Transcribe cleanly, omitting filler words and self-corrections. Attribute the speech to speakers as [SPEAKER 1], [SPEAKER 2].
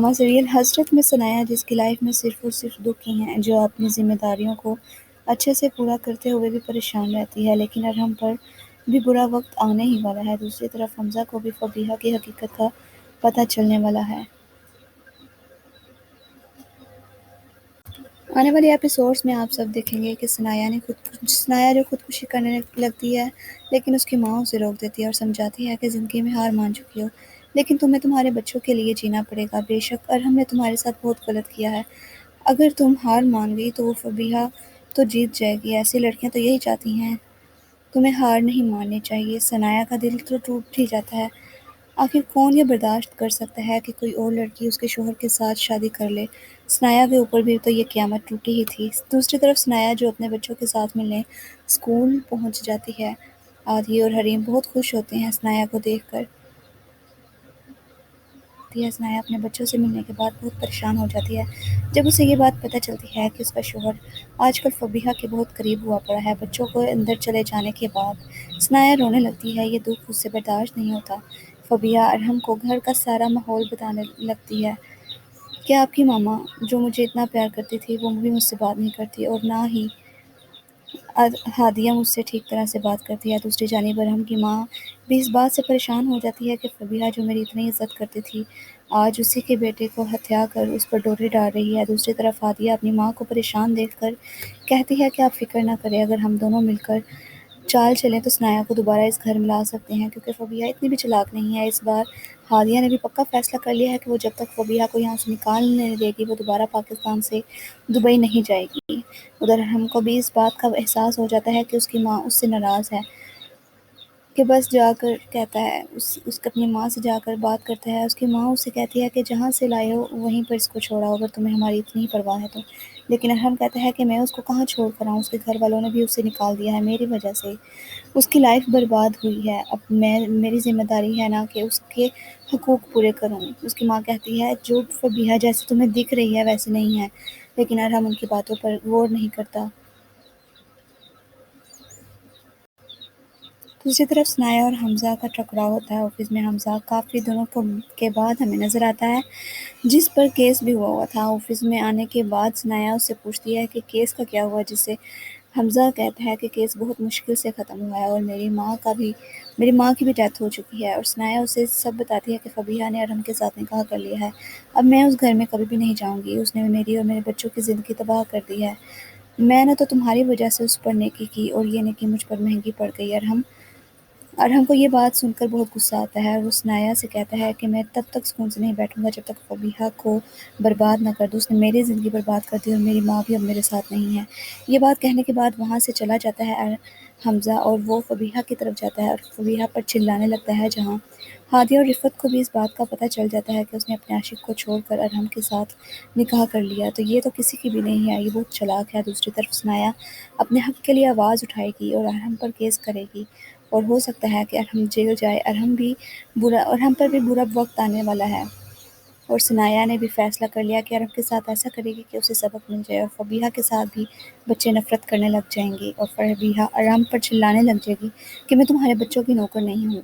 [SPEAKER 1] Drama serial हसरत में सनाया, जिसकी life में सिर्फ और सिर्फ दुख ही हैं, जो अपनी जिम्मेदारियों को अच्छे से पूरा करते हुए भी परेशान रहती है, लेकिन अरहम पर भी बुरा वक्त आने ही वाला है। दूसरी तरफ हमजा को भी फबीहा की हकीकत का पता चलने वाला है। आने वाले एपिसोड्स में आप सब देखेंगे कि सनाया जो खुदकुशी करने लगती है, लेकिन उसकी माँ उसे रोक देती है और समझाती है कि ज़िंदगी में हार मान चुकी हो, लेकिन तुम्हें तुम्हारे बच्चों के लिए जीना पड़ेगा। बेशक अरहम ने तुम्हारे साथ बहुत गलत किया है, अगर तुम हार मान गई तो वो फबीहा तो जीत जाएगी। ऐसी लड़कियां तो यही चाहती हैं, तुम्हें हार नहीं माननी चाहिए। सनाया का दिल तो टूट ही जाता है। आखिर कौन ये बर्दाश्त कर सकता है कि कोई और लड़की उसके शौहर के साथ शादी कर ले। सनाया के ऊपर भी तो ये क़यामत टूटी ही थी। दूसरी तरफ सनाया जो अपने बच्चों के साथ मिलने स्कूल पहुंच जाती है। आदि और हरीम बहुत खुश होते हैं सनाया को देखकर। सनाया अपने बच्चों से मिलने के बाद बहुत परेशान हो जाती है जब उसे ये बात पता चलती है कि उसका शौहर आजकल फबीहा के बहुत करीब हुआ पड़ा है। बच्चों को अंदर चले जाने के बाद सनाया रोने लगती है, ये दुख उससे बर्दाश्त नहीं होता। फबीहा अरहम को घर का सारा माहौल बताने लगती है कि आपकी मामा जो मुझे इतना प्यार करती थी वो भी मुझसे बात नहीं करती, और ना ही हादिया मुझसे ठीक तरह से बात करती है। दूसरी जानिब अरहम की माँ भी इस बात से परेशान हो जाती है कि फबीहा जो मेरी इतनी इज्जत करती थी, आज उसी के बेटे को हत्या कर उस पर डोरे डाल रही है। दूसरी तरफ हादिया अपनी माँ को परेशान देखकर कहती है कि आप फिक्र ना करें, अगर हम दोनों मिलकर चाल चलें तो सनाया को दोबारा इस घर में ला सकते हैं, क्योंकि फबीहा इतनी भी चालाक नहीं है। इस बार हादिया ने भी पक्का फैसला कर लिया है कि वो जब तक फबीहा को यहाँ से निकाल नहीं देगी वो दोबारा पाकिस्तान से दुबई नहीं जाएगी। उधर हमको भी इस बात का एहसास हो जाता है कि उसकी माँ उससे नाराज़ है, कि बस जाकर कहता है उसके अपनी माँ से जाकर बात करता है। उसकी माँ उससे कहती है कि जहाँ से लाए हो वहीं पर इसको छोड़ाओ, अगर तुम्हें हमारी इतनी ही परवाह है तो। लेकिन अरहम कहता है कि मैं उसको कहाँ छोड़ कर आऊँ, उसके घर वालों ने भी उसे निकाल दिया है, मेरी वजह से उसकी लाइफ बर्बाद हुई है। अब मेरी ज़िम्मेदारी है ना कि उसके हकूक़ पूरे करूँ। उसकी माँ कहती है जो फबीहा जैसे तुम्हें दिख रही है वैसे नहीं है, लेकिन अरहम उनकी बातों पर गौर नहीं करता। दूसरी तरफ सनाया और हमजा का टकराव होता है ऑफिस में। हमजा काफ़ी दिनों के बाद हमें नज़र आता है, जिस पर केस भी हुआ था। ऑफिस में आने के बाद सनाया उससे पूछती है कि केस का क्या हुआ, जिससे हमजा कहता है कि केस बहुत मुश्किल से ख़त्म हुआ है और मेरी माँ की भी डेथ हो चुकी है। और सनाया उसे सब बताती है कि फबीहा ने अरहम के साथ निकाह कर लिया है, अब मैं उस घर में कभी भी नहीं जाऊँगी, उसने मेरी और मेरे बच्चों की ज़िंदगी तबाह कर दी है। मैंने तो तुम्हारी वजह से उस पर नेकी की और ये नेकी मुझ पर महंगी पड़ गई। अरहम को ये बात सुनकर बहुत गुस्सा आता है और वो सनाया से कहता है कि मैं तब तक सुकून से नहीं बैठूंगा जब तक फबीहा को बर्बाद ना कर दूँ। उसने मेरी ज़िंदगी बर्बाद कर दी और मेरी माँ भी अब मेरे साथ नहीं है। ये बात कहने के बाद वहाँ से चला जाता है हमजा, और वो फबीहा की तरफ जाता है और फबीहा पर चिल्लाने लगता है। जहाँ हादिया और रिफ़त को भी इस बात का पता चल जाता है कि उसने अपने आशिक को छोड़कर अरहम के साथ निकाह कर लिया, तो ये तो किसी की भी नहीं है, ये बहुत चालाक है। दूसरी तरफ सनाया अपने हक़ के लिए आवाज़ उठाएगी और अरहम पर केस करेगी, और हो सकता है कि अरहम जेल जाए। अरहम पर भी बुरा वक्त आने वाला है, और सनाया ने भी फैसला कर लिया कि अरहम के साथ ऐसा करेगी कि उसे सबक मिल जाए, और फबीहा के साथ भी बच्चे नफरत करने लग जाएंगे और फबीहा अरहम पर चिल्लाने लग जाएगी कि मैं तुम्हारे बच्चों की नौकर नहीं हूँ।